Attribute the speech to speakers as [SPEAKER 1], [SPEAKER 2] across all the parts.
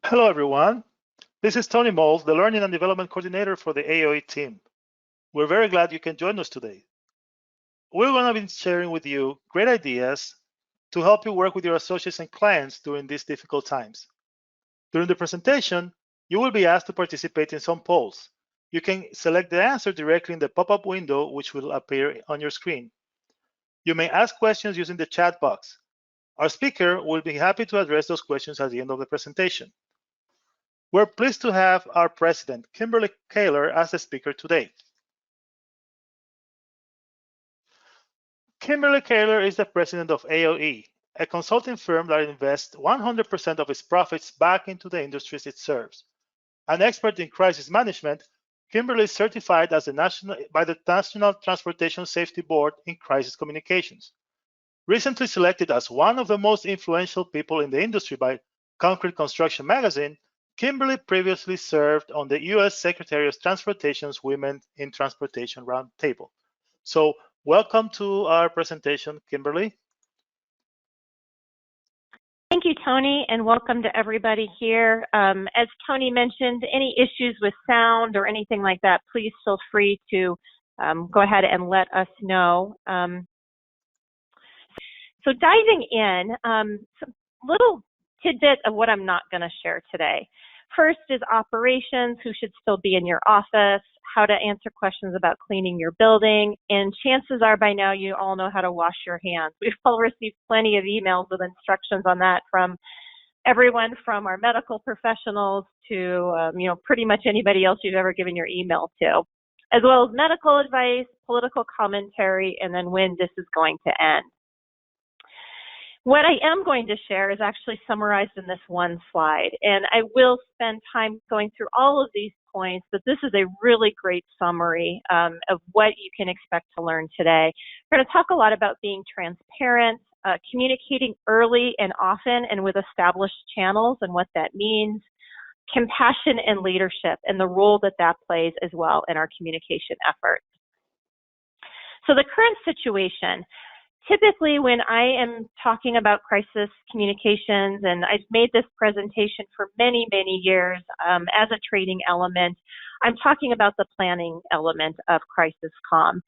[SPEAKER 1] Hello, everyone. This is Tony Moles, the Learning and Development Coordinator for the AOE team. We're very glad you can join us today. We're going to be sharing with you great ideas to help you work with your associates and clients during these difficult times. During the presentation, you will be asked to participate in some polls. You can select the answer directly in the pop-up window, which will appear on your screen. You may ask questions using the chat box. Our speaker will be happy to address those questions at the end of the presentation. We're pleased to have our president, Kimberly Kaler, as the speaker today. Kimberly Kaler is the president of AOE, a consulting firm that invests 100% of its profits back into the industries it serves. An expert in crisis management, Kimberly is certified as by the National Transportation Safety Board in crisis communications. Recently selected as one of the most influential people in the industry by Concrete Construction magazine, Kimberly previously served on the U.S. Secretary of Transportation's Women in Transportation Roundtable. So welcome to our presentation, Kimberly.
[SPEAKER 2] Thank you, Tony, and welcome to everybody here. As Tony mentioned, any issues with sound or anything like that, please feel free to go ahead and let us know. So diving in, some little tidbit of what I'm not going to share today. First is operations, who should still be in your office, how to answer questions about cleaning your building, and chances are by now you all know how to wash your hands. We've all received plenty of emails with instructions on that from everyone from our medical professionals to pretty much anybody else you've ever given your email to, as well as medical advice, political commentary, and then when this is going to end. What I am going to share is actually summarized in this one slide, and I will spend time going through all of these points, but this is a really great summary of what you can expect to learn today. We're going to talk a lot about being transparent, communicating early and often and with established channels and what that means, compassion and leadership and the role that that plays as well in our communication efforts. So the current situation. Typically, when I am talking about crisis communications, and I've made this presentation for many, many years as a training element, I'm talking about the planning element of crisis comm.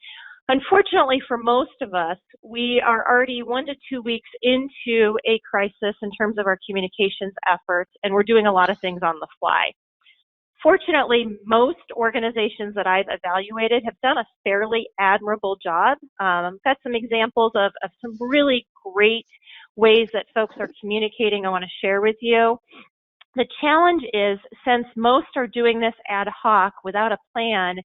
[SPEAKER 2] Unfortunately, for most of us, we are already 1 to 2 weeks into a crisis in terms of our communications efforts, and we're doing a lot of things on the fly. Fortunately, most organizations that I've evaluated have done a fairly admirable job. I've got some examples of some really great ways that folks are communicating I want to share with you. The challenge is, since most are doing this ad hoc without a plan,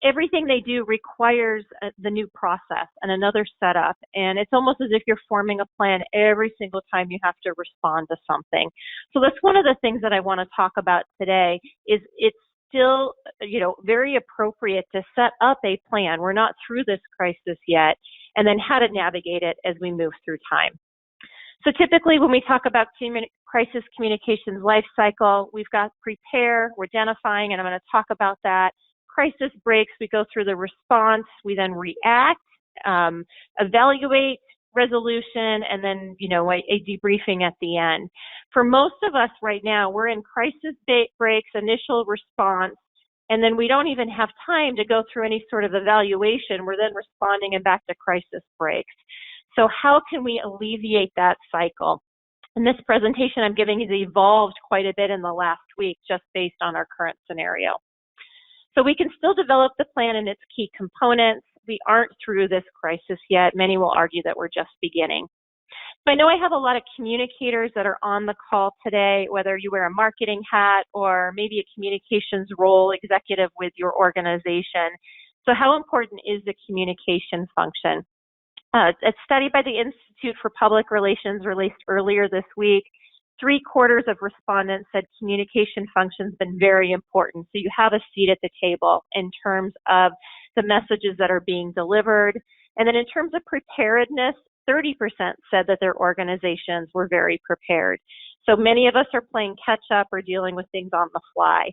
[SPEAKER 2] everything they do requires the new process and another setup, and it's almost as if you're forming a plan every single time you have to respond to something. So that's one of the things that I want to talk about today. Is it's still, very appropriate to set up a plan. We're not through this crisis yet, and then how to navigate it as we move through time. So typically when we talk about crisis communications life cycle, we've got prepare, we're identifying, and I'm going to talk about that. Crisis breaks, we go through the response, we then react, evaluate, resolution, and then, a debriefing at the end. For most of us right now, we're in crisis breaks, initial response, and then we don't even have time to go through any sort of evaluation. We're then responding and back to crisis breaks. So how can we alleviate that cycle? And this presentation I'm giving has evolved quite a bit in the last week just based on our current scenario. So we can still develop the plan and its key components. We aren't through this crisis yet. Many will argue that we're just beginning. So I know I have a lot of communicators that are on the call today, whether you wear a marketing hat or maybe a communications role executive with your organization. So how important is the communication function? A study by the Institute for Public Relations released earlier this week, 3/4 of respondents said communication function's been very important. So you have a seat at the table in terms of the messages that are being delivered. And then in terms of preparedness, 30% said that their organizations were very prepared. So many of us are playing catch up or dealing with things on the fly.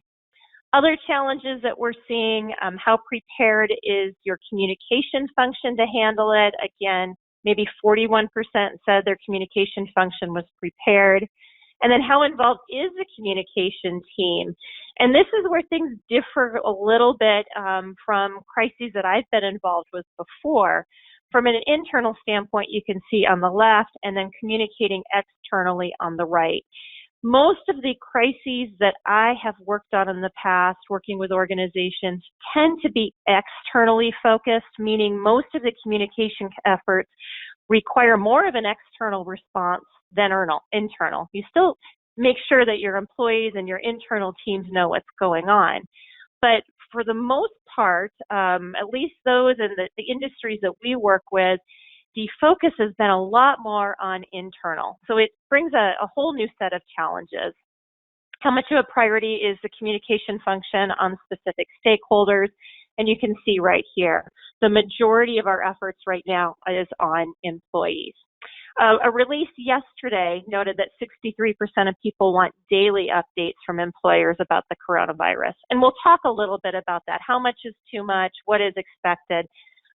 [SPEAKER 2] Other challenges that we're seeing, how prepared is your communication function to handle it? Again, maybe 41% said their communication function was prepared. And then how involved is the communication team? And this is where things differ a little bit from crises that I've been involved with before. From an internal standpoint, you can see on the left, and then communicating externally on the right. Most of the crises that I have worked on in the past, working with organizations, tend to be externally focused, meaning most of the communication efforts require more of an external response than internal. You still make sure that your employees and your internal teams know what's going on. But for the most part, at least those in the industries that we work with, the focus has been a lot more on internal. So it brings a whole new set of challenges. How much of a priority is the communication function on specific stakeholders? And you can see right here, the majority of our efforts right now is on employees. A release yesterday noted that 63% of people want daily updates from employers about the coronavirus. And we'll talk a little bit about that. How much is too much? What is expected?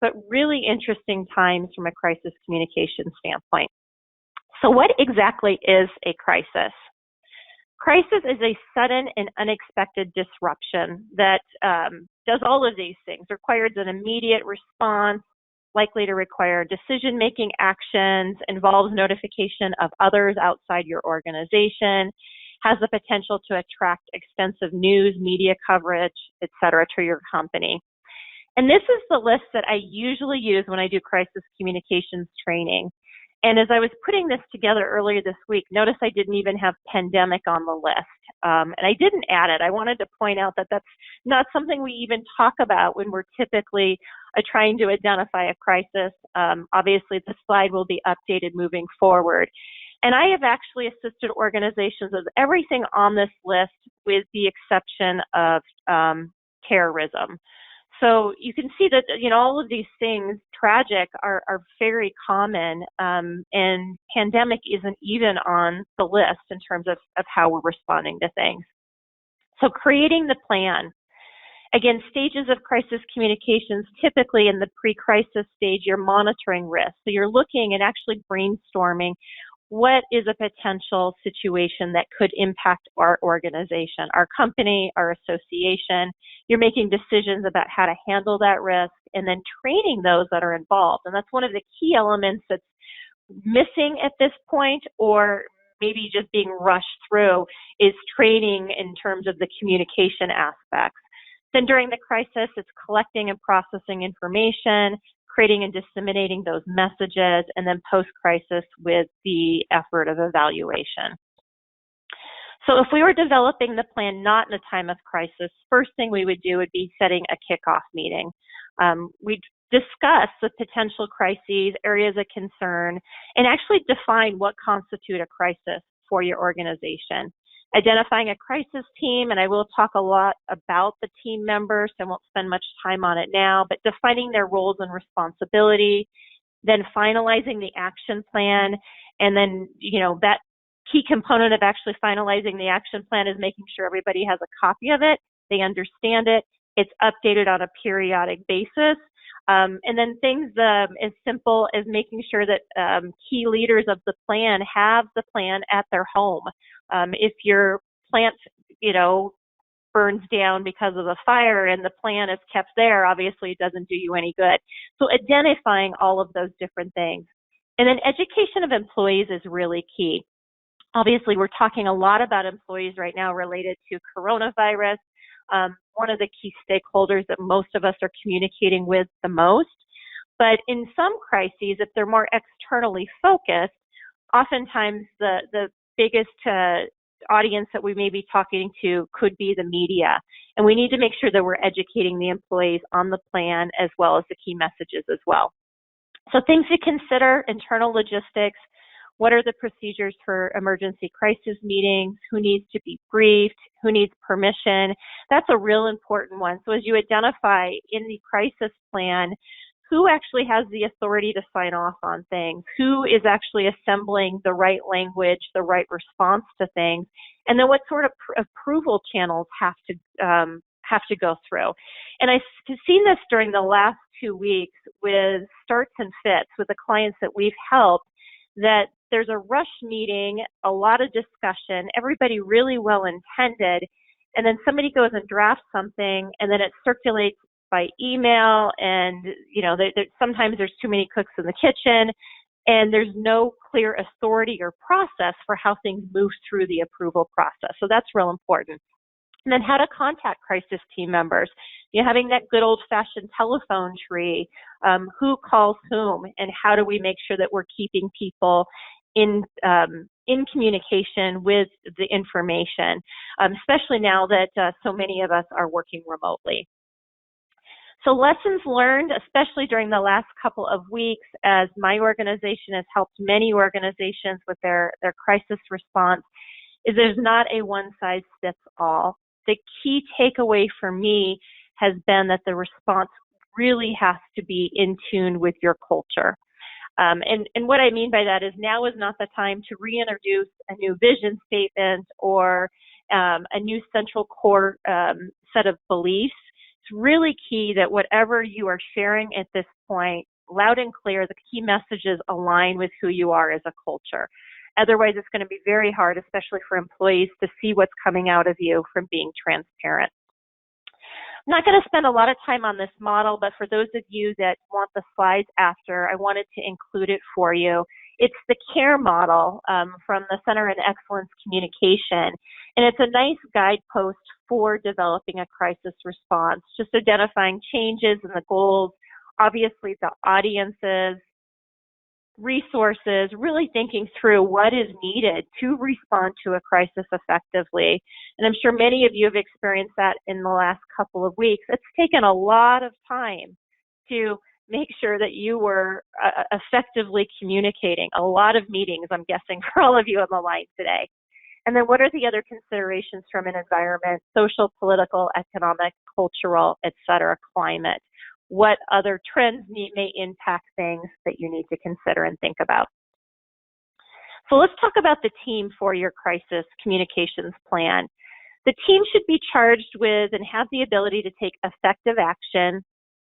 [SPEAKER 2] But really interesting times from a crisis communication standpoint. So what exactly is a crisis? Crisis is a sudden and unexpected disruption that does all of these things, requires an immediate response, likely to require decision-making actions, involves notification of others outside your organization, has the potential to attract extensive news, media coverage, et cetera, to your company. And this is the list that I usually use when I do crisis communications training. And as I was putting this together earlier this week, notice I didn't even have pandemic on the list. And I didn't add it. I wanted to point out that that's not something we even talk about when we're typically trying to identify a crisis. Obviously, the slide will be updated moving forward. And I have actually assisted organizations with everything on this list with the exception of terrorism. So you can see that, all of these things, tragic, are very common, and pandemic isn't even on the list in terms of how we're responding to things. So creating the plan. Again, stages of crisis communications, typically in the pre-crisis stage, you're monitoring risk. So you're looking and actually brainstorming what is a potential situation that could impact our organization, our company, our association. You're making decisions about how to handle that risk and then training those that are involved. And that's one of the key elements that's missing at this point, or maybe just being rushed through, is training in terms of the communication aspects. Then during the crisis, it's collecting and processing information, creating and disseminating those messages, and then post-crisis with the effort of evaluation. So if we were developing the plan not in a time of crisis, first thing we would do would be setting a kickoff meeting. We'd discuss the potential crises, areas of concern, and actually define what constitute a crisis for your organization. Identifying a crisis team, and I will talk a lot about the team members, so I won't spend much time on it now, but defining their roles and responsibility, then finalizing the action plan, and then, that key component of actually finalizing the action plan is making sure everybody has a copy of it, they understand it, it's updated on a periodic basis, and then things as simple as making sure that key leaders of the plan have the plan at their home. If your plant, burns down because of a fire and the plan is kept there, obviously it doesn't do you any good. So identifying all of those different things. And then education of employees is really key. Obviously, we're talking a lot about employees right now related to coronavirus. One of the key stakeholders that most of us are communicating with the most. But in some crises, if they're more externally focused, oftentimes the biggest audience that we may be talking to could be the media. And we need to make sure that we're educating the employees on the plan as well as the key messages as well. So things to consider: internal logistics. What are the procedures for emergency crisis meetings? Who needs to be briefed? Who needs permission? That's a real important one. So as you identify in the crisis plan, who actually has the authority to sign off on things? Who is actually assembling the right language, the right response to things? And then what sort of approval channels have to go through? And I've seen this during the last 2 weeks with starts and fits with the clients that we've helped, that there's a rush meeting, a lot of discussion, everybody really well intended, and then somebody goes and drafts something, and then it circulates by email, and sometimes there's too many cooks in the kitchen, and there's no clear authority or process for how things move through the approval process. So that's real important. And then how to contact crisis team members. Having that good old-fashioned telephone tree, who calls whom, and how do we make sure that we're keeping people in communication with the information, especially now that so many of us are working remotely. So lessons learned, especially during the last couple of weeks, as my organization has helped many organizations with their crisis response, is there's not a one-size-fits-all. The key takeaway for me has been that the response really has to be in tune with your culture. And what I mean by that is now is not the time to reintroduce a new vision statement or a new central core set of beliefs. It's really key that whatever you are sharing at this point, loud and clear, the key messages align with who you are as a culture. Otherwise, it's going to be very hard, especially for employees, to see what's coming out of you from being transparent. I'm not going to spend a lot of time on this model, but for those of you that want the slides after, I wanted to include it for you. It's the C.A.R.E model from the Center in Excellence Communication, and it's a nice guidepost for developing a crisis response, just identifying changes and the goals, obviously the audiences, resources, really thinking through what is needed to respond to a crisis effectively. And I'm sure many of you have experienced that in the last couple of weeks. It's taken a lot of time to make sure that you were effectively communicating. A lot of meetings, I'm guessing, for all of you on the line today. And then what are the other considerations from an environment, social, political, economic, cultural, et cetera, climate? What other trends may impact things that you need to consider and think about? So let's talk about the team for your crisis communications plan. The team should be charged with and have the ability to take effective action,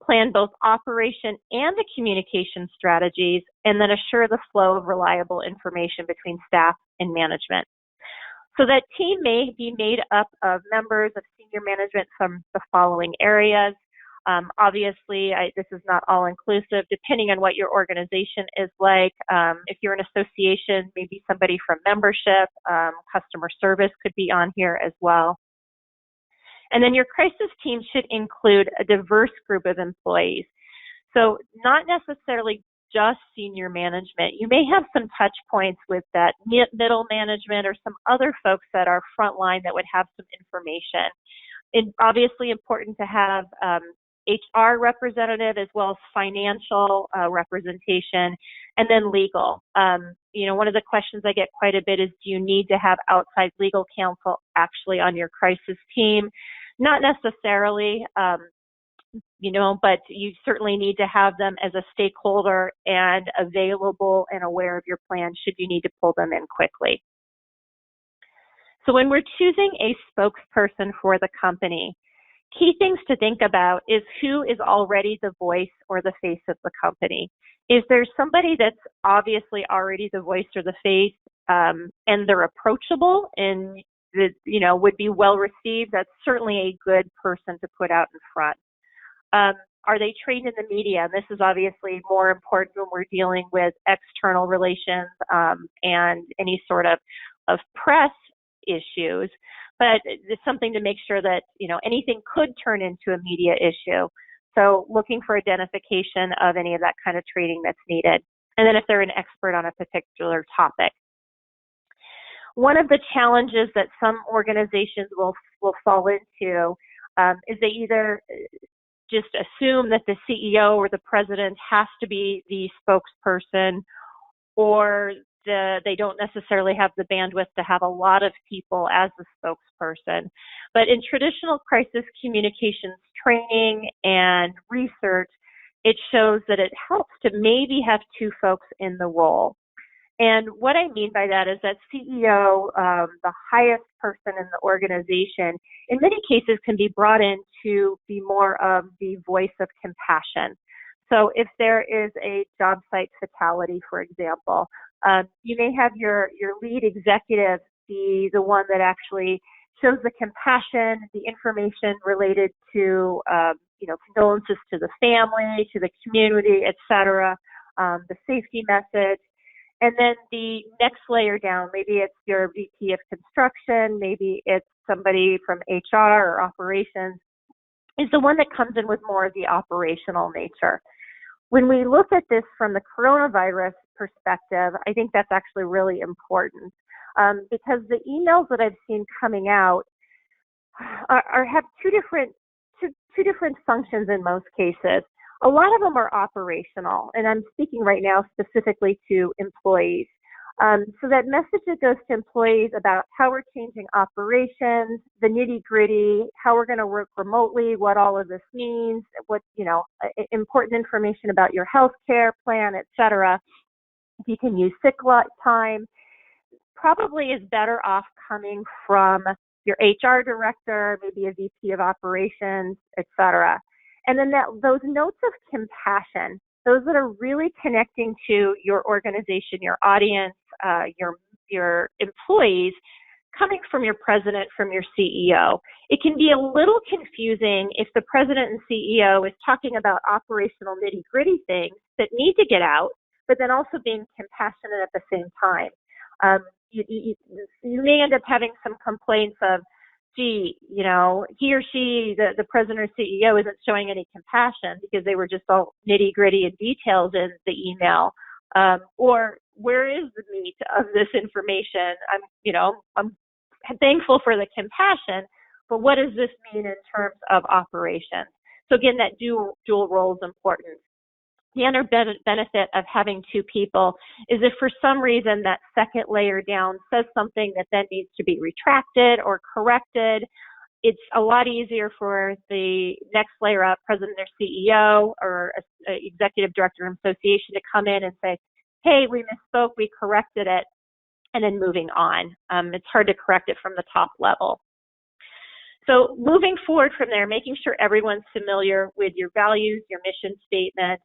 [SPEAKER 2] plan both operation and the communication strategies, and then assure the flow of reliable information between staff and management. So that team may be made up of members of senior management from the following areas. Obviously, this is not all inclusive, depending on what your organization is like. If you're an association, maybe somebody from membership, customer service could be on here as well. And then your crisis team should include a diverse group of employees. So not necessarily just senior management. You may have some touch points with that middle management or some other folks that are frontline that would have some information. It's obviously important to have HR representative as well as financial representation, and then legal. One of the questions I get quite a bit is, do you need to have outside legal counsel actually on your crisis team? Not necessarily, but you certainly need to have them as a stakeholder and available and aware of your plan should you need to pull them in quickly. So when we're choosing a spokesperson for the company, key things to think about is who is already the voice or the face of the company. Is there somebody that's obviously already the voice or the face and they're approachable and would be well received? That's certainly a good person to put out in front. Are they trained in the media? And this is obviously more important when we're dealing with external relations and any sort of press issues. But it's something to make sure that, anything could turn into a media issue. So looking for identification of any of that kind of training that's needed. And then if they're an expert on a particular topic. One of the challenges that some organizations will fall into is they either just assume that the CEO or the president has to be the spokesperson, or they don't necessarily have the bandwidth to have a lot of people as the spokesperson. But in traditional crisis communications training and research, it shows that it helps to maybe have two folks in the role. And what I mean by that is that CEO, the highest person in the organization, in many cases can be brought in to be more of the voice of compassion. So if there is a job site fatality, for example, You may have your lead executive be the one that actually shows the compassion, the information related to, condolences to the family, to the community, etc., the safety message. And then the next layer down, maybe it's your VP of construction, maybe it's somebody from HR or operations, is the one that comes in with more of the operational nature. When we look at this from the coronavirus perspective, I think that's actually really important because the emails that I've seen coming out have two different functions in most cases. A lot of them are operational, and I'm speaking right now specifically to employees. So that message that goes to employees about how we're changing operations, the nitty-gritty, how we're going to work remotely, what all of this means, what, important information about your health care plan, et cetera. If you can use sick time, probably is better off coming from your HR director, maybe a VP of operations, et cetera. And then those notes of compassion, those that are really connecting to your organization, your audience, your employees, coming from your president, from your CEO. It can be a little confusing if the president and CEO is talking about operational nitty-gritty things that need to get out, but then also being compassionate at the same time. You may end up having some complaints of, gee, he or she, the president or CEO, isn't showing any compassion because they were just all nitty-gritty and details in the email. Or where is the meat of this information? I'm thankful for the compassion, but what does this mean in terms of operations? So again, that dual role is important. The other benefit of having two people is if for some reason that second layer down says something that then needs to be retracted or corrected, it's a lot easier for the next layer up, president or CEO or executive director of association, to come in and say, hey, we misspoke, we corrected it, and then moving on. It's hard to correct it from the top level. So moving forward from there, making sure everyone's familiar with your values, your mission statement.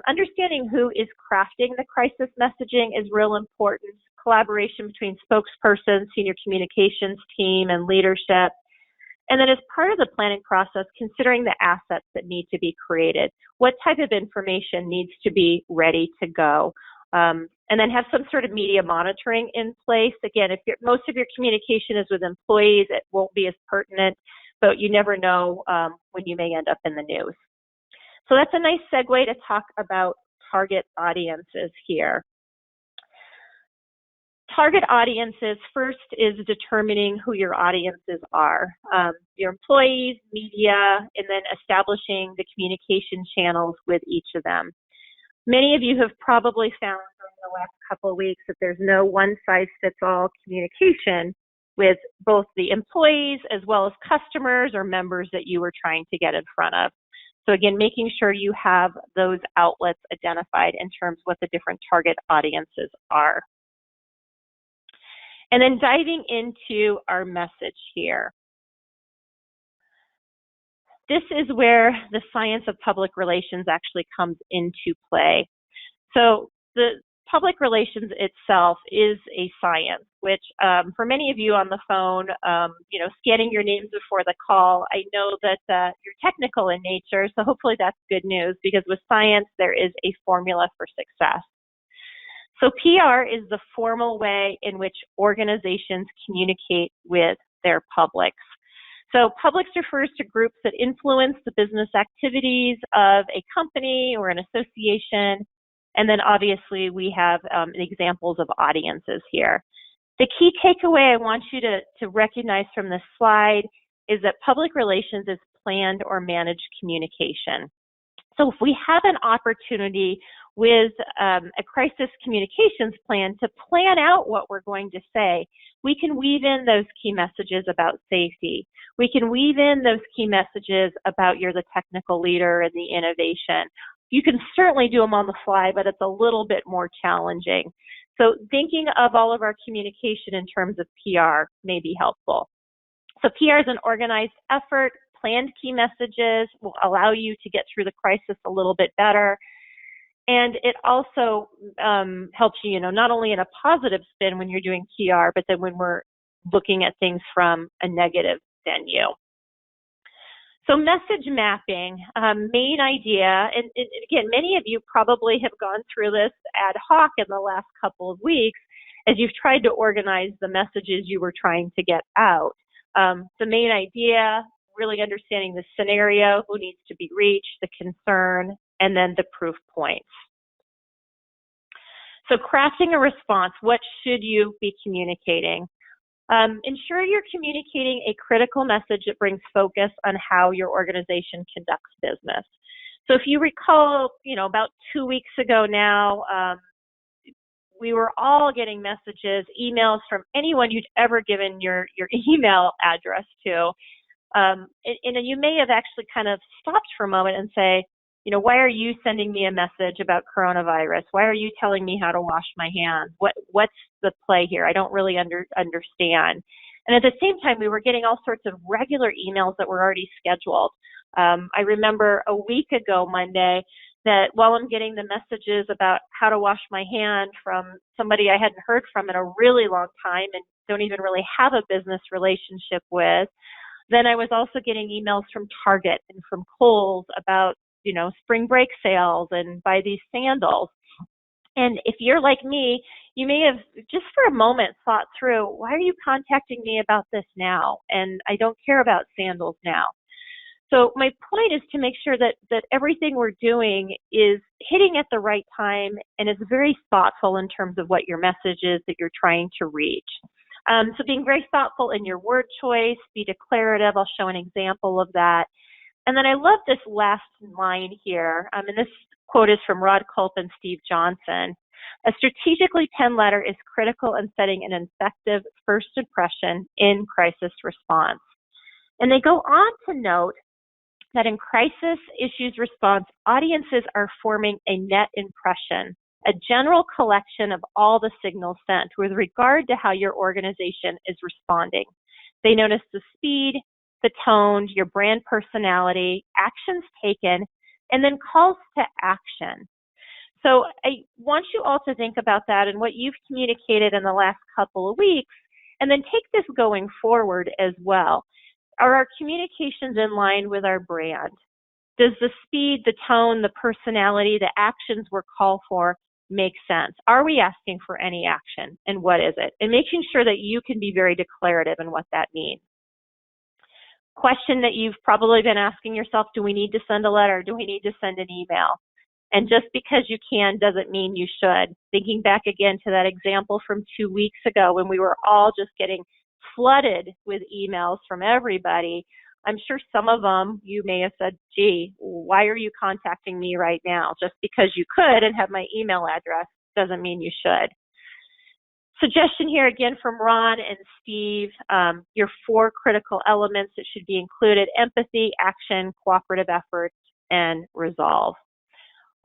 [SPEAKER 2] Understanding who is crafting the crisis messaging is real important. Collaboration between spokesperson, senior communications team, and leadership. And then as part of the planning process, considering the assets that need to be created. What type of information needs to be ready to go? And then have some sort of media monitoring in place. Again, if most of your communication is with employees, it won't be as pertinent, but you never know when you may end up in the news. So that's a nice segue to talk about target audiences here. Target audiences, first is determining who your audiences are. Your employees, media, and then establishing the communication channels with each of them. Many of you have probably found during the last couple of weeks that there's no one-size-fits-all communication with both the employees as well as customers or members that you were trying to get in front of. So again, making sure you have those outlets identified in terms of what the different target audiences are. And then diving into our message here. This is where the science of public relations actually comes into play. So the public relations itself is a science, which for many of you on the phone, scanning your names before the call, I know that you're technical in nature, so hopefully that's good news, because with science, there is a formula for success. So PR is the formal way in which organizations communicate with their publics. So publics refers to groups that influence the business activities of a company or an association. And then obviously we have examples of audiences here. The key takeaway I want you to recognize from this slide is that public relations is planned or managed communication. So if we have an opportunity with a crisis communications plan to plan out what we're going to say, we can weave in those key messages about safety. We can weave in those key messages about you're the technical leader and the innovation. You can certainly do them on the fly, but it's a little bit more challenging. So thinking of all of our communication in terms of PR may be helpful. So PR is an organized effort. Planned key messages will allow you to get through the crisis a little bit better. And it also helps you, not only in a positive spin when you're doing PR, but then when we're looking at things from a negative venue. So message mapping, main idea, and again, many of you probably have gone through this ad hoc in the last couple of weeks as you've tried to organize the messages you were trying to get out. The main idea, really understanding the scenario, who needs to be reached, the concern, and then the proof points. So crafting a response, what should you be communicating? Ensure you're communicating a critical message that brings focus on how your organization conducts business. So if you recall, about 2 weeks ago now, we were all getting messages, emails from anyone you'd ever given your email address to. And you may have actually kind of stopped for a moment and say, why are you sending me a message about coronavirus? Why are you telling me how to wash my hands? What's the play here? I don't really understand. And at the same time, we were getting all sorts of regular emails that were already scheduled. I remember a week ago, Monday, that while I'm getting the messages about how to wash my hand from somebody I hadn't heard from in a really long time and don't even really have a business relationship with, then I was also getting emails from Target and from Kohl's about, spring break sales and buy these sandals. And if you're like me, you may have just for a moment thought through, why are you contacting me about this now? And I don't care about sandals now. So my point is to make sure that everything we're doing is hitting at the right time and is very thoughtful in terms of what your message is that you're trying to reach. So being very thoughtful in your word choice, be declarative. I'll show an example of that. And then I love this last line here. And this quote is from Rod Culp and Steve Johnson. A strategically penned letter is critical in setting an effective first impression in crisis response. And they go on to note that in crisis issues response, audiences are forming a net impression, a general collection of all the signals sent with regard to how your organization is responding. They notice the speed, the tone, your brand personality, actions taken, and then calls to action. So I want you all to think about that and what you've communicated in the last couple of weeks, and then take this going forward as well. Are our communications in line with our brand? Does the speed, the tone, the personality, the actions we're called for make sense? Are we asking for any action, and what is it? And making sure that you can be very declarative in what that means. Question that you've probably been asking yourself, do we need to send a letter? Do we need to send an email? And just because you can doesn't mean you should. Thinking back again to that example from 2 weeks ago when we were all just getting flooded with emails from everybody, I'm sure some of them you may have said, gee, why are you contacting me right now? Just because you could and have my email address doesn't mean you should. Suggestion here again from Ron and Steve, your 4 critical elements that should be included: empathy, action, cooperative effort, and resolve.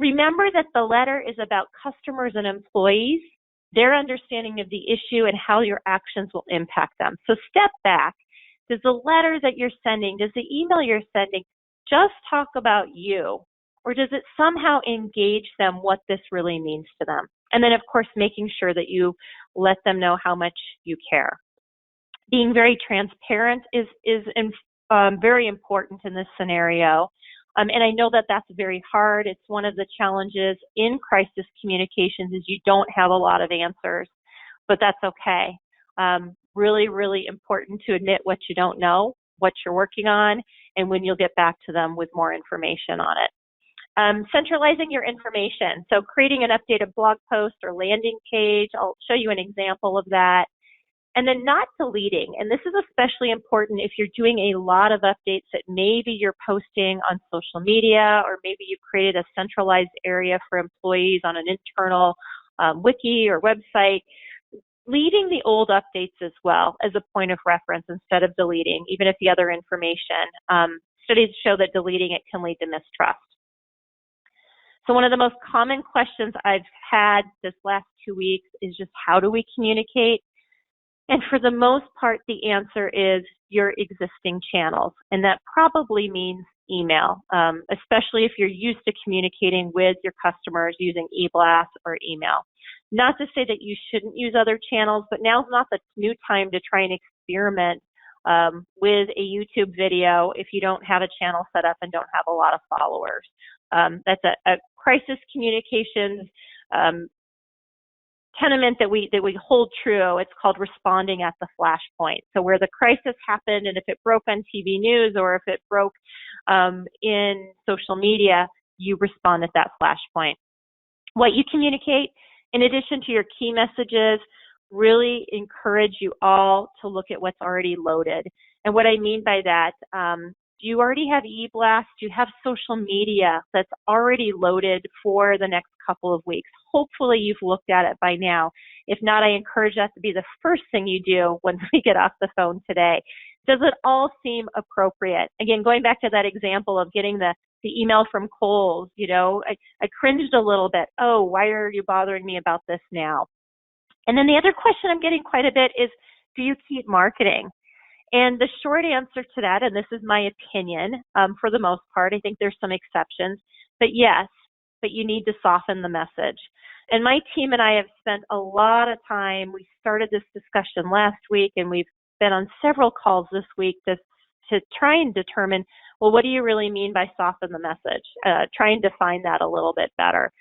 [SPEAKER 2] Remember that the letter is about customers and employees, their understanding of the issue and how your actions will impact them. So step back. Does the letter that you're sending, does the email you're sending just talk about you? Or does it somehow engage them what this really means to them? And then, of course, making sure that you let them know how much you care. Being very transparent is very important in this scenario. And I know that that's very hard. It's one of the challenges in crisis communications is you don't have a lot of answers, but that's okay. Really, really important to admit what you don't know, what you're working on, and when you'll get back to them with more information on it. Centralizing your information. So creating an updated blog post or landing page. I'll show you an example of that. And then not deleting. And this is especially important if you're doing a lot of updates that maybe you're posting on social media, or maybe you've created a centralized area for employees on an internal wiki or website. Leaving the old updates as well as a point of reference instead of deleting, even if the other information. Studies show that deleting it can lead to mistrust. So one of the most common questions I've had this last 2 weeks is just how do we communicate? And for the most part, the answer is your existing channels. And that probably means email, especially if you're used to communicating with your customers using e-blast or email. Not to say that you shouldn't use other channels, but now's not the new time to try and experiment with a YouTube video if you don't have a channel set up and don't have a lot of followers. That's a crisis communications tenement that we hold true. It's called responding at the flashpoint. So where the crisis happened, and if it broke on TV news or if it broke in social media, you respond at that flashpoint. What you communicate, in addition to your key messages, really encourage you all to look at what's already loaded. And what I mean by that, do you already have e-blast? Do you have social media that's already loaded for the next couple of weeks? Hopefully you've looked at it by now. If not, I encourage that to be the first thing you do once we get off the phone today. Does it all seem appropriate? Again, going back to that example of getting the email from Kohl's, I cringed a little bit. Oh, why are you bothering me about this now? And then the other question I'm getting quite a bit is, do you keep marketing? And the short answer to that, and this is my opinion, for the most part, I think there's some exceptions, but yes, but you need to soften the message. And my team and I have spent a lot of time, we started this discussion last week, and we've been on several calls this week to try and determine, well, what do you really mean by soften the message? Try and define that a little bit better.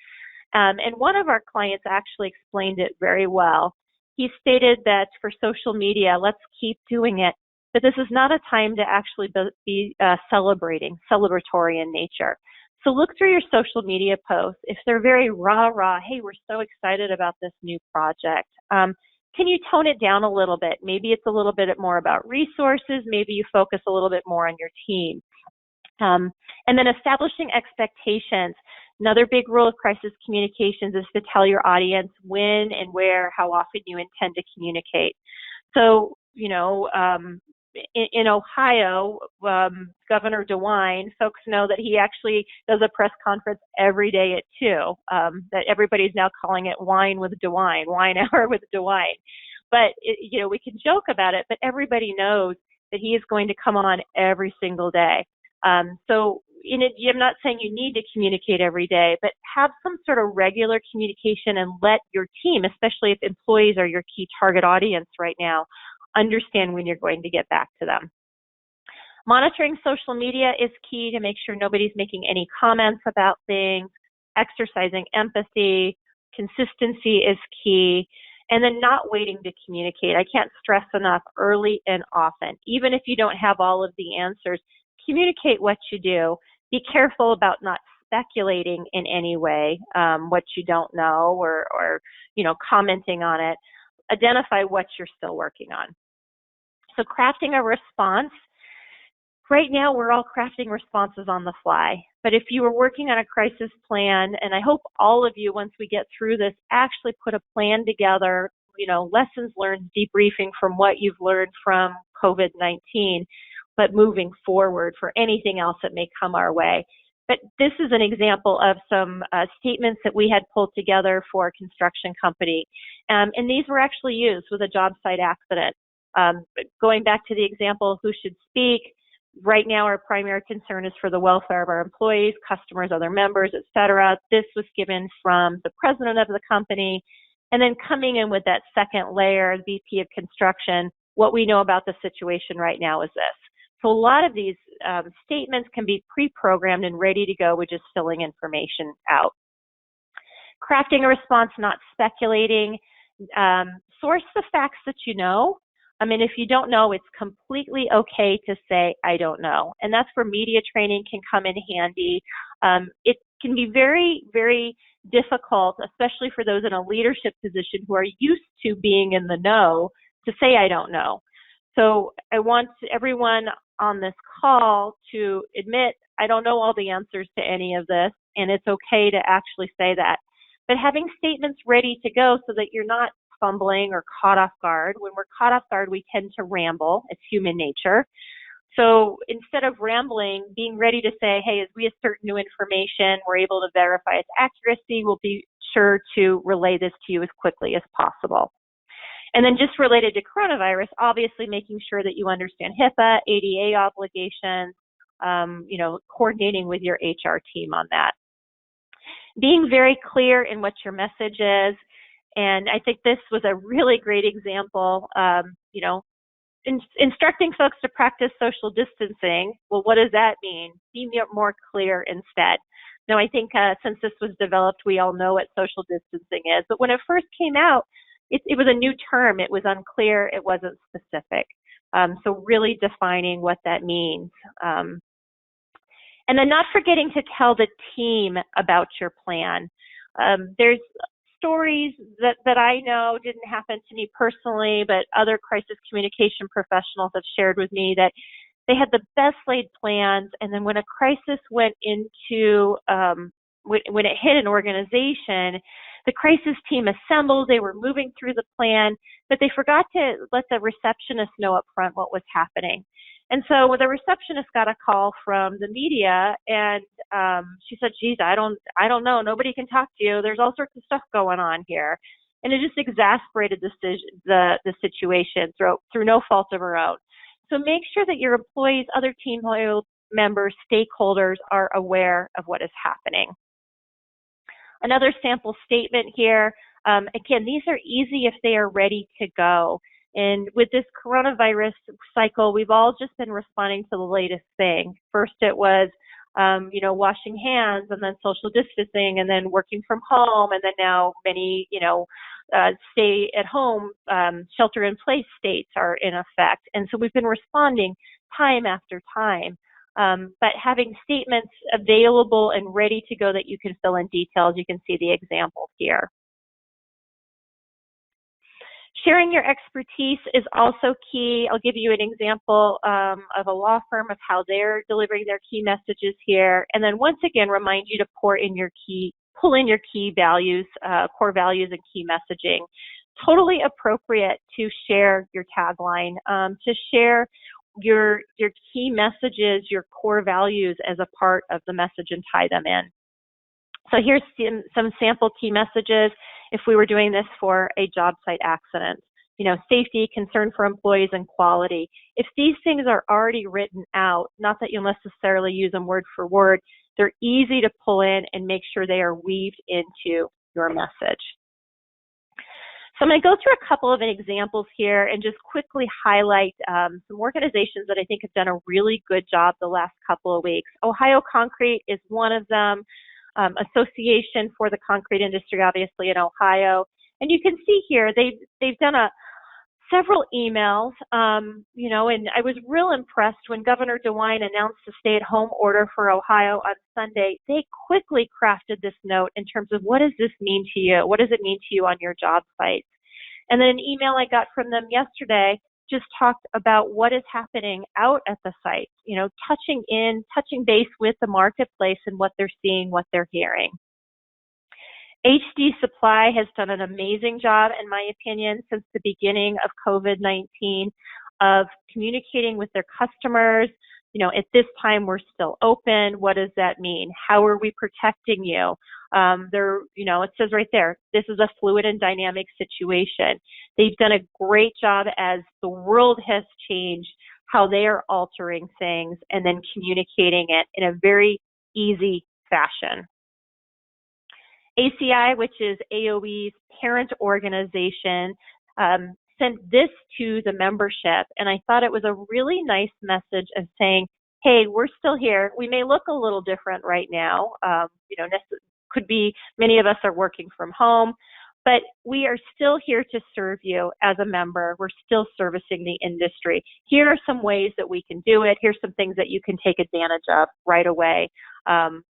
[SPEAKER 2] And one of our clients actually explained it very well. He stated that for social media, let's keep doing it, but this is not a time to actually be celebratory in nature. So look through your social media posts. If they're very rah-rah, hey, we're so excited about this new project, can you tone it down a little bit? Maybe it's a little bit more about resources. Maybe you focus a little bit more on your team. And then establishing expectations. Another big rule of crisis communications is to tell your audience when and where, how often you intend to communicate. So, in Ohio, Governor DeWine, folks know that he actually does a press conference every day at 2, that everybody's now calling it Wine with DeWine, Wine Hour with DeWine. But, we can joke about it, but everybody knows that he is going to come on every single day. So I'm not saying you need to communicate every day, but have some sort of regular communication and let your team, especially if employees are your key target audience right now, understand when you're going to get back to them. Monitoring social media is key to make sure nobody's making any comments about things. Exercising empathy, consistency is key. And then not waiting to communicate. I can't stress enough, early and often. Even if you don't have all of the answers, communicate what you do. Be careful about not speculating in any way what you don't know or commenting on it. Identify what you're still working on. So crafting a response. Right now, we're all crafting responses on the fly. But if you were working on a crisis plan, and I hope all of you, once we get through this, actually put a plan together, lessons learned, debriefing from what you've learned from COVID-19, but moving forward for anything else that may come our way. But this is an example of some statements that we had pulled together for a construction company. And these were actually used with a job site accident. Going back to the example, who should speak, right now our primary concern is for the welfare of our employees, customers, other members, et cetera. This was given from the president of the company. And then coming in with that second layer, VP of construction, what we know about the situation right now is this. So a lot of these statements can be pre-programmed and ready to go with just filling information out. Crafting a response, not speculating. Source the facts that you know. I mean, if you don't know, it's completely okay to say, I don't know. And that's where media training can come in handy. It can be very, very difficult, especially for those in a leadership position who are used to being in the know, to say, I don't know. So I want everyone on this call to admit, I don't know all the answers to any of this, and it's okay to actually say that. But having statements ready to go so that you're not fumbling or caught off guard. When we're caught off guard, we tend to ramble. It's human nature. So instead of rambling, being ready to say, hey, as we assert new information, we're able to verify its accuracy, we'll be sure to relay this to you as quickly as possible. And then just related to coronavirus, obviously making sure that you understand HIPAA, ADA obligations, coordinating with your HR team on that. Being very clear in what your message is. And I think this was a really great example, instructing folks to practice social distancing. Well, what does that mean? Be more clear instead. Now, I think since this was developed, we all know what social distancing is. But when it first came out, it was a new term. It was unclear. It wasn't specific. So really defining what that means. And then not forgetting to tell the team about your plan. There's stories that I know didn't happen to me personally, but other crisis communication professionals have shared with me that they had the best laid plans, and then when a crisis went into, when it hit an organization, the crisis team assembled, they were moving through the plan, but they forgot to let the receptionist know up front what was happening. And so the receptionist got a call from the media, and she said, geez, I don't know. Nobody can talk to you. There's all sorts of stuff going on here. And it just exasperated the situation through no fault of her own. So make sure that your employees, other team members, stakeholders are aware of what is happening. Another sample statement here. Again, these are easy if they are ready to go. And with this coronavirus cycle, we've all just been responding to the latest thing. First, it was, washing hands, and then social distancing, and then working from home, and then now many, stay at home, shelter in place states are in effect. And so we've been responding time after time. But having statements available and ready to go that you can fill in details, you can see the example here. Sharing your expertise is also key. I'll give you an example of a law firm of how they're delivering their key messages here. And then once again, remind you to pull in your key values, core values and key messaging. Totally appropriate to share your tagline, to share your key messages, your core values as a part of the message and tie them in. So here's some sample key messages if we were doing this for a job site accident. Safety, concern for employees, and quality. If these things are already written out, not that you'll necessarily use them word for word, they're easy to pull in and make sure they are weaved into your message. So I'm going to go through a couple of examples here and just quickly highlight some organizations that I think have done a really good job the last couple of weeks. Ohio Concrete is one of them. Association for the concrete industry, obviously in Ohio, and you can see here they've done several emails, and I was real impressed when Governor DeWine announced the stay-at-home order for Ohio on Sunday. They quickly crafted this note in terms of what does this mean to you? What does it mean to you on your job sites? And then an email I got from them yesterday just talked about what is happening out at the site, touching base with the marketplace and what they're seeing, what they're hearing. HD Supply has done an amazing job, in my opinion, since the beginning of COVID-19 of communicating with their customers. At this time, we're still open. What does that mean? How are we protecting you? It says right there, this is a fluid and dynamic situation. They've done a great job as the world has changed, how they are altering things and then communicating it in a very easy fashion. ACI, which is AOE's parent organization, sent this to the membership, and I thought it was a really nice message of saying, hey, we're still here. We may look a little different right now. Could be many of us are working from home, but we are still here to serve you as a member. We're still servicing the industry. Here are some ways that we can do it. Here's some things that you can take advantage of right away, and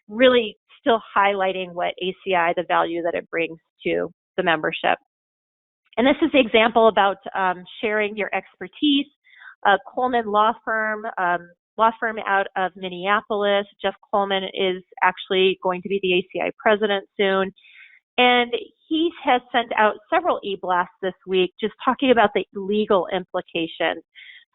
[SPEAKER 2] really still highlighting what ACI, the value that it brings to the membership. And this is the example about sharing your expertise. Coleman Law Firm out of Minneapolis. Jeff Coleman is actually going to be the ACI president soon. And he has sent out several e-blasts this week just talking about the legal implications.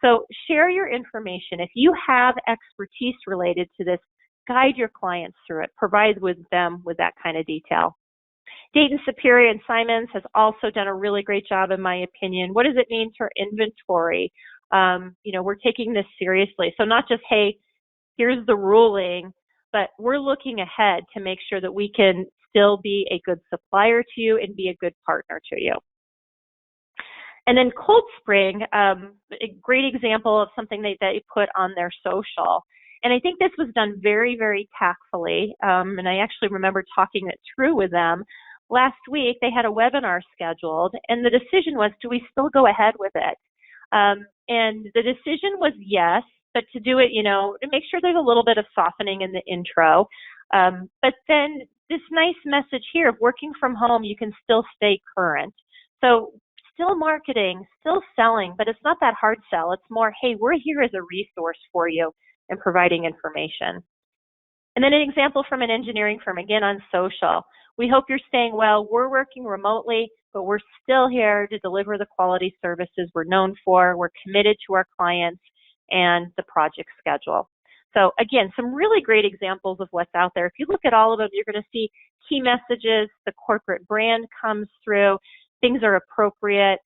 [SPEAKER 2] So share your information. If you have expertise related to this, guide your clients through it. Provide them with that kind of detail. Dayton Superior and Simons has also done a really great job, in my opinion. What does it mean for inventory? We're taking this seriously. So not just, hey, here's the ruling, but we're looking ahead to make sure that we can still be a good supplier to you and be a good partner to you. And then Cold Spring, a great example of something they put on their social. And I think this was done very, very tactfully. And I actually remember talking it through with them. Last week, they had a webinar scheduled, and the decision was, do we still go ahead with it? And the decision was yes, but to do it, to make sure there's a little bit of softening in the intro. But then this nice message here of working from home, you can still stay current. So still marketing, still selling, but it's not that hard sell. It's more, hey, we're here as a resource for you and providing information. And then an example from an engineering firm, again on social. We hope you're staying well. We're working remotely, but we're still here to deliver the quality services we're known for. We're committed to our clients and the project schedule. So again, some really great examples of what's out there. If you look at all of them, you're going to see key messages, the corporate brand comes through, things are appropriate.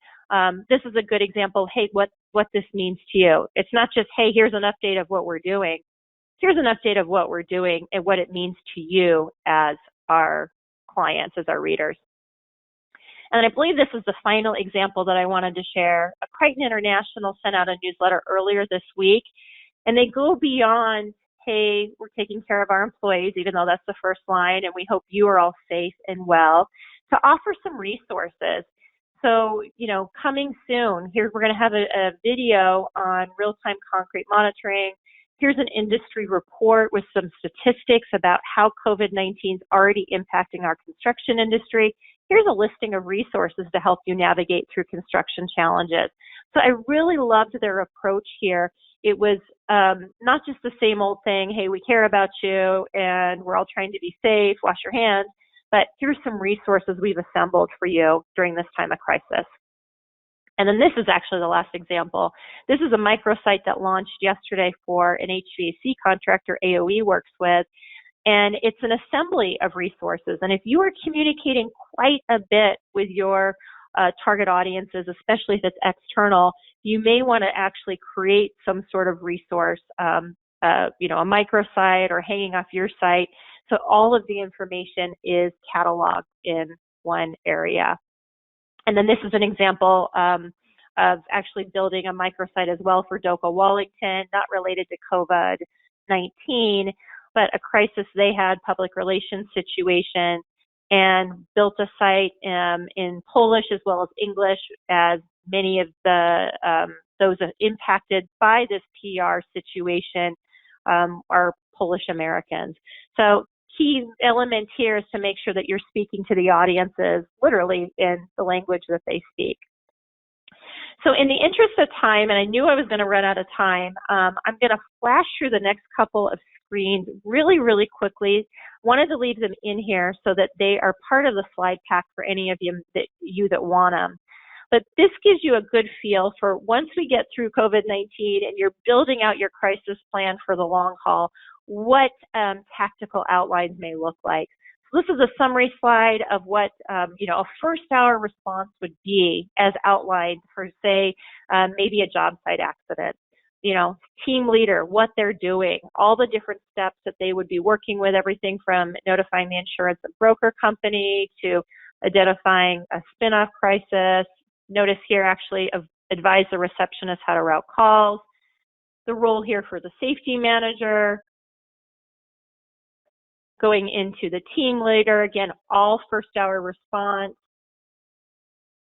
[SPEAKER 2] This is a good example, hey, what this means to you. It's not just, hey, here's an update of what we're doing. Here's an update of what we're doing and what it means to you as our clients, as our readers. And I believe this is the final example that I wanted to share. Crichton International sent out a newsletter earlier this week, and they go beyond, hey, we're taking care of our employees, even though that's the first line, and we hope you are all safe and well, to offer some resources. So, coming soon, here we're going to have a video on real-time concrete monitoring. Here's an industry report with some statistics about how COVID-19 is already impacting our construction industry. Here's a listing of resources to help you navigate through construction challenges. So I really loved their approach here. It was not just the same old thing, hey, we care about you and we're all trying to be safe, wash your hands, but here's some resources we've assembled for you during this time of crisis. And then this is actually the last example. This is a microsite that launched yesterday for an HVAC contractor AOE works with, and it's an assembly of resources. And if you are communicating quite a bit with your target audiences, especially if it's external, you may want to actually create some sort of resource, a microsite or hanging off your site. So all of the information is cataloged in one area. And then this is an example of actually building a microsite as well for Doka Wallington, not related to COVID-19, but a crisis they had, public relations situation, and built a site in Polish as well as English, as many of the those impacted by this PR situation are Polish Americans. So key element here is to make sure that you're speaking to the audiences literally in the language that they speak. So in the interest of time, and I knew I was going to run out of time, I'm going to flash through the next couple of screens really, really quickly. Wanted to leave them in here so that they are part of the slide pack for any of you that want them. But this gives you a good feel for once we get through COVID-19 and you're building out your crisis plan for the long haul, what tactical outlines may look like. So this is a summary slide of what a first hour response would be as outlined for, say, maybe a job site accident. Team leader, what they're doing, all the different steps that they would be working with, everything from notifying the insurance and broker company to identifying a spin-off crisis. Notice here actually advise the receptionist how to route calls. The role here for the safety manager, going into the team leader, again, all first hour response,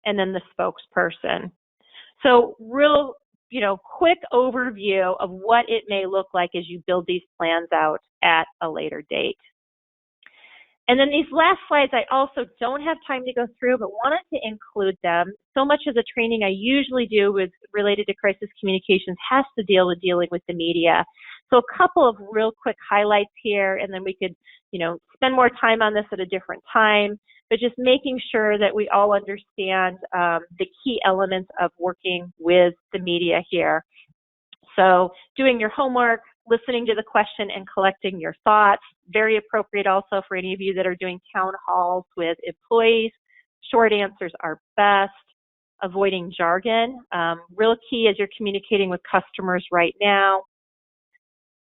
[SPEAKER 2] and then the spokesperson. So real, quick overview of what it may look like as you build these plans out at a later date. And then these last slides I also don't have time to go through, but wanted to include them. So much of the training I usually do with related to crisis communications has to deal with dealing with the media. So a couple of real quick highlights here, and then we could, spend more time on this at a different time, but just making sure that we all understand the key elements of working with the media here. So doing your homework, listening to the question and collecting your thoughts, very appropriate also for any of you that are doing town halls with employees. Short answers are best. avoiding jargon. Real key as you're communicating with customers right now.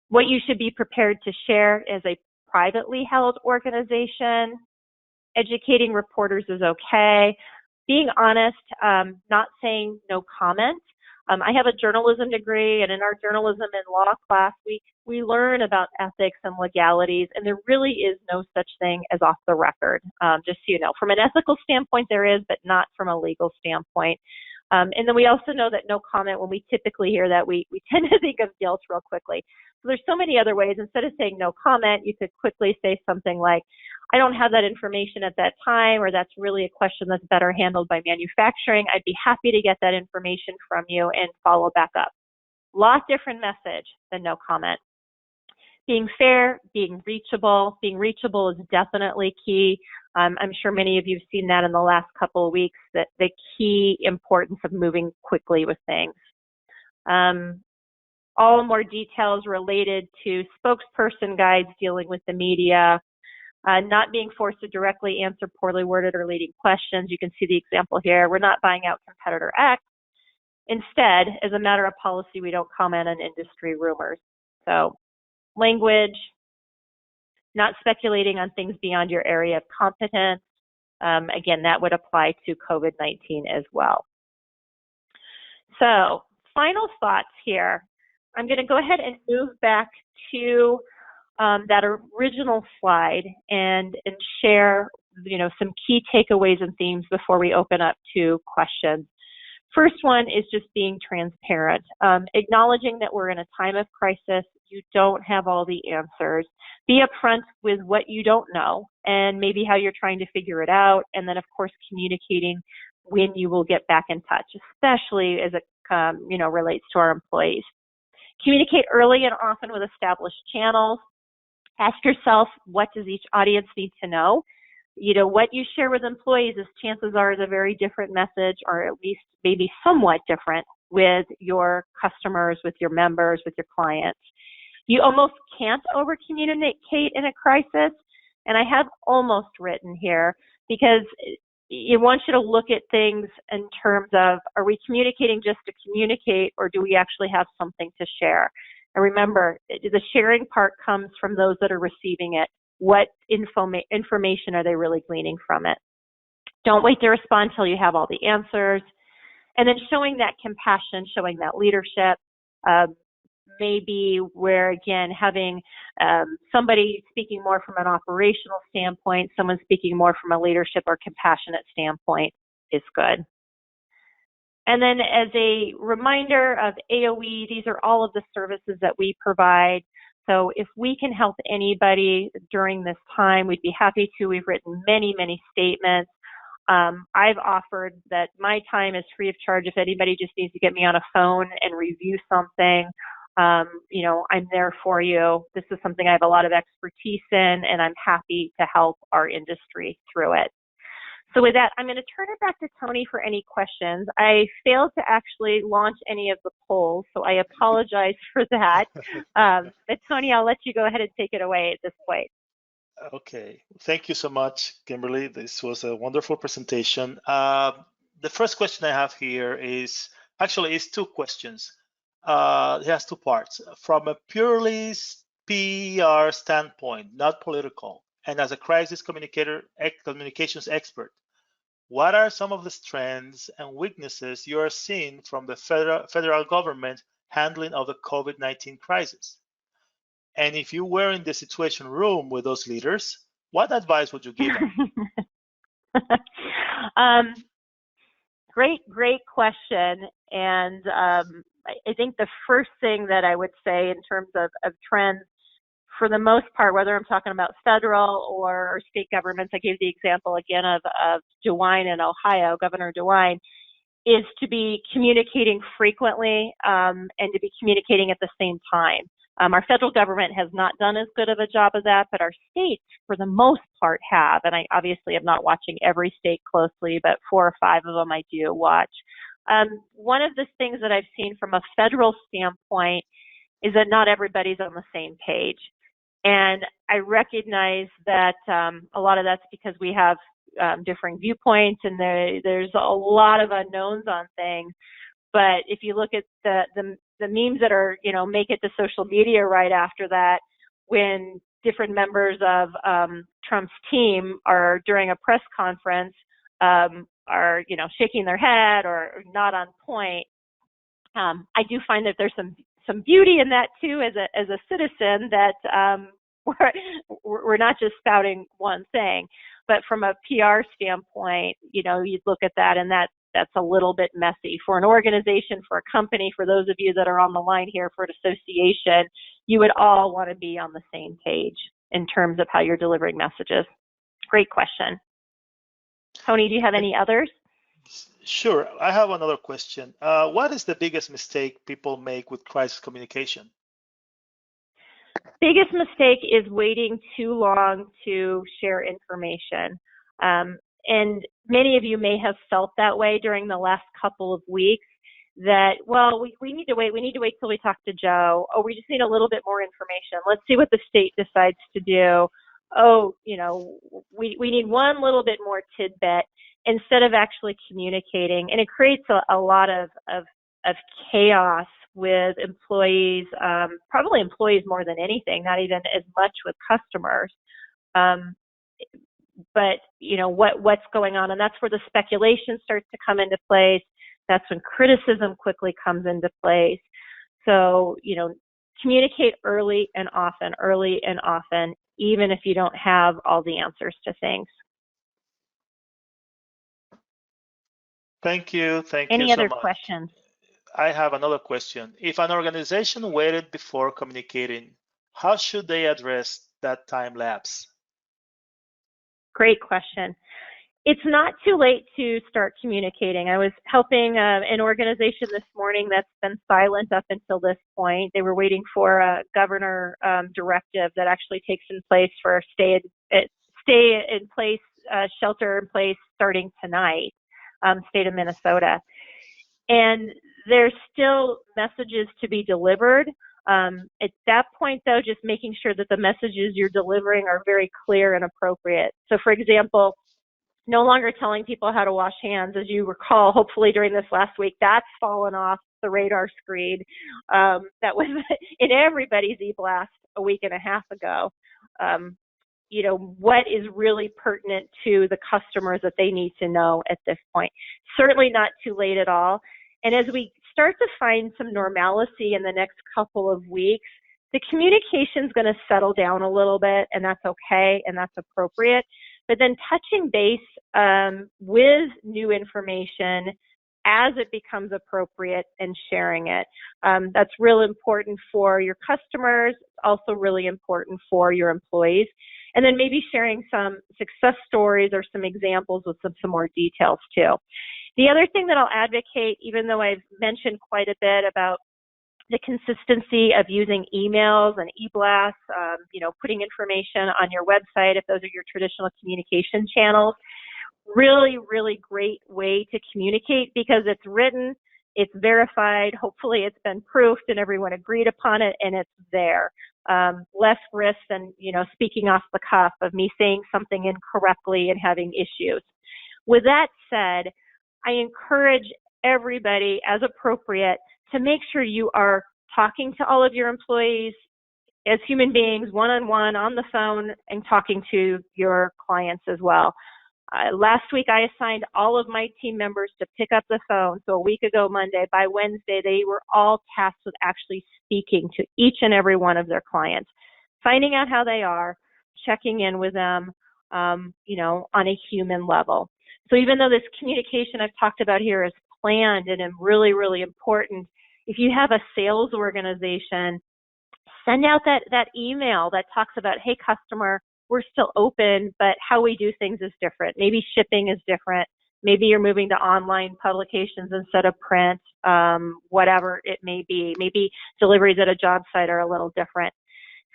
[SPEAKER 2] What you should be prepared to share as a privately held organization. Educating reporters is okay. Being honest, not saying no comment. I have a journalism degree, and in our journalism and law class, we learn about ethics and legalities, and there really is no such thing as off the record, just so you know. From an ethical standpoint, there is, but not from a legal standpoint. And then we also know that no comment, when we typically hear that, we tend to think of guilt real quickly. So there's so many other ways. Instead of saying no comment, you could quickly say something like, I don't have that information at that time, or that's really a question that's better handled by manufacturing. I'd be happy to get that information from you and follow back up. Lot different message than no comment. Being fair, being reachable. Being reachable is definitely key. I'm sure many of you have seen that in the last couple of weeks, that the key importance of moving quickly with things. All more details related to spokesperson guides dealing with the media, not being forced to directly answer poorly worded or leading questions. You can see the example here. We're not buying out competitor X. Instead, as a matter of policy, we don't comment on industry rumors. So language, not speculating on things beyond your area of competence. Again, that would apply to COVID-19 as well. So final thoughts here. I'm going to go ahead and move back to that original slide and share, some key takeaways and themes before we open up to questions. First one is just being transparent, acknowledging that we're in a time of crisis. You don't have all the answers. Be upfront with what you don't know and maybe how you're trying to figure it out. And then, of course, communicating when you will get back in touch, especially as it relates to our employees. Communicate early and often with established channels. Ask yourself, what does each audience need to know? What you share with employees is chances are is a very different message, or at least maybe somewhat different with your customers, with your members, with your clients. You almost can't over-communicate in a crisis, and I have almost written here because I want you to look at things in terms of, are we communicating just to communicate, or do we actually have something to share? And remember, the sharing part comes from those that are receiving it. What information are they really gleaning from it? Don't wait to respond until you have all the answers. And then showing that compassion, showing that leadership, maybe where, again, having somebody speaking more from an operational standpoint, someone speaking more from a leadership or compassionate standpoint is good. And then as a reminder of AOE, these are all of the services that we provide. So if we can help anybody during this time, we'd be happy to. We've written many, many statements. I've offered that my time is free of charge. If anybody just needs to get me on a phone and review something, I'm there for you. This is something I have a lot of expertise in, and I'm happy to help our industry through it. So with that, I'm going to turn it back to Tony for any questions. I failed to actually launch any of the polls, so I apologize for that. But Tony, I'll let you go ahead and take it away at this point.
[SPEAKER 1] Okay, thank you so much, Kimberly. This was a wonderful presentation. The first question I have here is two questions. It has two parts. From a purely PR standpoint, not political, and as a crisis communications expert, what are some of the strengths and weaknesses you are seeing from the federal government handling of the COVID-19 crisis? And if you were in the Situation Room with those leaders, what advice would you give them?
[SPEAKER 2] Great question. And I think the first thing that I would say in terms of trends, for the most part, whether I'm talking about federal or state governments, I gave the example again of DeWine in Ohio, Governor DeWine, is to be communicating frequently and to be communicating at the same time. Our federal government has not done as good of a job of that, but our states, for the most part, have. And I obviously am not watching every state closely, but 4 or 5 of them I do watch. One of the things that I've seen from a federal standpoint is that not everybody's on the same page. And I recognize that a lot of that's because we have differing viewpoints, and there's a lot of unknowns on things. But if you look at the memes that are, make it to social media right after that, when different members of Trump's team are during a press conference are shaking their head or not on point, I do find that there's some beauty in that too as a citizen, that we're not just spouting one thing. But from a PR standpoint, you'd look at that, and that's a little bit messy. For an organization, for a company, for those of you that are on the line here, for an association, you would all want to be on the same page in terms of how you're delivering messages. Great question. Tony, do you have any others?
[SPEAKER 1] Sure. I have another question. What is the biggest mistake people make with crisis communication?
[SPEAKER 2] Biggest mistake is waiting too long to share information. And many of you may have felt that way during the last couple of weeks, that, well, we need to wait. We need to wait till we talk to Joe. Oh, we just need a little bit more information. Let's see what the state decides to do. Oh, we need one little bit more tidbit, instead of actually communicating. And it creates a lot of chaos with employees, probably employees more than anything, not even as much with customers. But what's going on, and that's where the speculation starts to come into place. That's when criticism quickly comes into place. So, communicate early and often, even if you don't have all the answers to things.
[SPEAKER 1] Thank you. Thank you so much.
[SPEAKER 2] Any other questions?
[SPEAKER 1] I have another question. If an organization waited before communicating, how should they address that time lapse?
[SPEAKER 2] Great question. It's not too late to start communicating. I was helping an organization this morning that's been silent up until this point. They were waiting for a governor directive that actually takes in place for stay in place, shelter in place starting tonight, state of Minnesota. And there's still messages to be delivered. At that point, though, just making sure that the messages you're delivering are very clear and appropriate. So, for example, no longer telling people how to wash hands. As you recall, hopefully during this last week, that's fallen off the radar screen. That was in everybody's e-blast a week and a half ago. What is really pertinent to the customers that they need to know at this point? Certainly not too late at all. And as we start to find some normalcy in the next couple of weeks, the communication is going to settle down a little bit, and that's okay and that's appropriate. But then touching base with new information as it becomes appropriate and sharing it. That's real important for your customers, also really important for your employees. And then maybe sharing some success stories or some examples with some more details too. The other thing that I'll advocate, even though I've mentioned quite a bit about the consistency of using emails and e-blasts, putting information on your website if those are your traditional communication channels, really, really great way to communicate because it's written, it's verified, hopefully it's been proofed and everyone agreed upon it and it's there. Less risk than, speaking off the cuff of me saying something incorrectly and having issues. With that said, I encourage everybody, as appropriate, to make sure you are talking to all of your employees as human beings, one-on-one, on the phone, and talking to your clients as well. Last week, I assigned all of my team members to pick up the phone. So a week ago, Monday, by Wednesday, they were all tasked with actually speaking to each and every one of their clients, finding out how they are, checking in with them, on a human level. So even though this communication I've talked about here is planned and really, really important, if you have a sales organization, send out that email that talks about, hey, customer, we're still open, but how we do things is different. Maybe shipping is different. Maybe you're moving to online publications instead of print, whatever it may be. Maybe deliveries at a job site are a little different.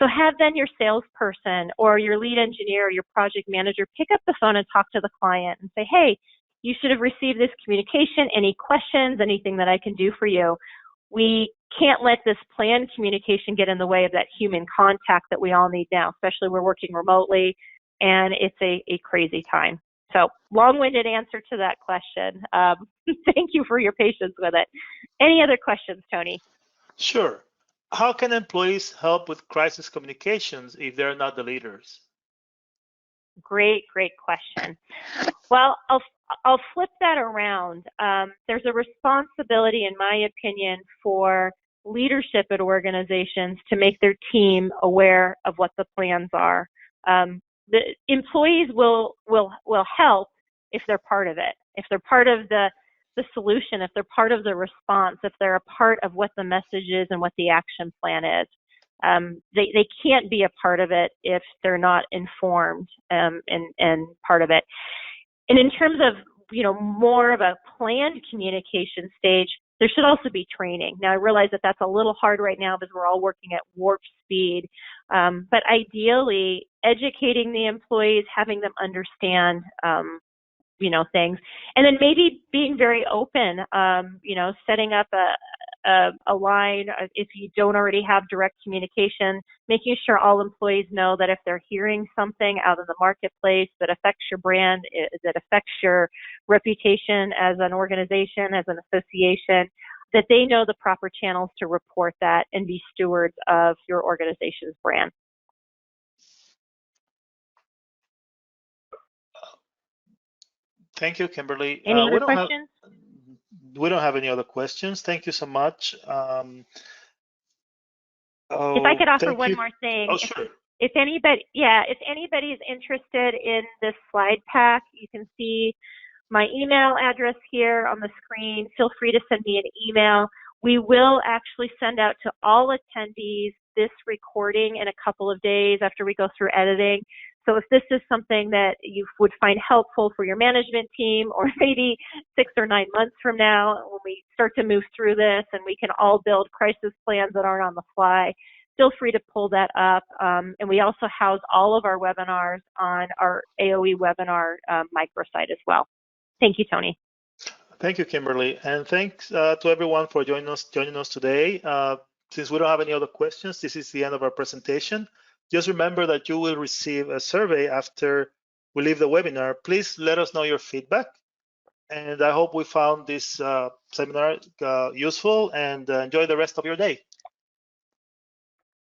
[SPEAKER 2] So have then your salesperson or your lead engineer or your project manager pick up the phone and talk to the client and say, hey, you should have received this communication. Any questions, anything that I can do for you? We can't let this planned communication get in the way of that human contact that we all need now, especially we're working remotely and it's a crazy time. So long-winded answer to that question. Thank you for your patience with it. Any other questions, Tony?
[SPEAKER 1] Sure. How can employees help with crisis communications if they're not the leaders?
[SPEAKER 2] Great question. Well, I'll flip that around. There's a responsibility, in my opinion, for leadership at organizations to make their team aware of what the plans are. The employees will help if they're part of it, if they're part of the solution, if they're part of the response, if they're a part of what the message is and what the action plan is. They can't be a part of it if they're not informed and part of it. And in terms of, more of a planned communication stage, there should also be training. Now, I realize that that's a little hard right now because we're all working at warp speed. But ideally, educating the employees, having them understand, things, and then maybe being very open, setting up a line if you don't already have direct communication, making sure all employees know that if they're hearing something out in the marketplace that affects your brand, that affects your reputation as an organization, as an association, that they know the proper channels to report that and be stewards of your organization's brand.
[SPEAKER 1] Thank you, Kimberly.
[SPEAKER 2] Any other questions?
[SPEAKER 1] We don't have any other questions. Thank you so much.
[SPEAKER 2] If I could offer one more thing.
[SPEAKER 1] Oh, sure.
[SPEAKER 2] If anybody is interested in this slide pack, you can see my email address here on the screen. Feel free to send me an email. We will actually send out to all attendees this recording in a couple of days after we go through editing. So if this is something that you would find helpful for your management team, or maybe 6 or 9 months from now when we start to move through this and we can all build crisis plans that aren't on the fly, feel free to pull that up. And we also house all of our webinars on our AOE webinar microsite as well. Thank you, Tony.
[SPEAKER 1] Thank you, Kimberly. And thanks to everyone for joining us today. Since we don't have any other questions, this is the end of our presentation. Just remember that you will receive a survey after we leave the webinar. Please let us know your feedback. And I hope we found this seminar useful, and enjoy the rest of your day.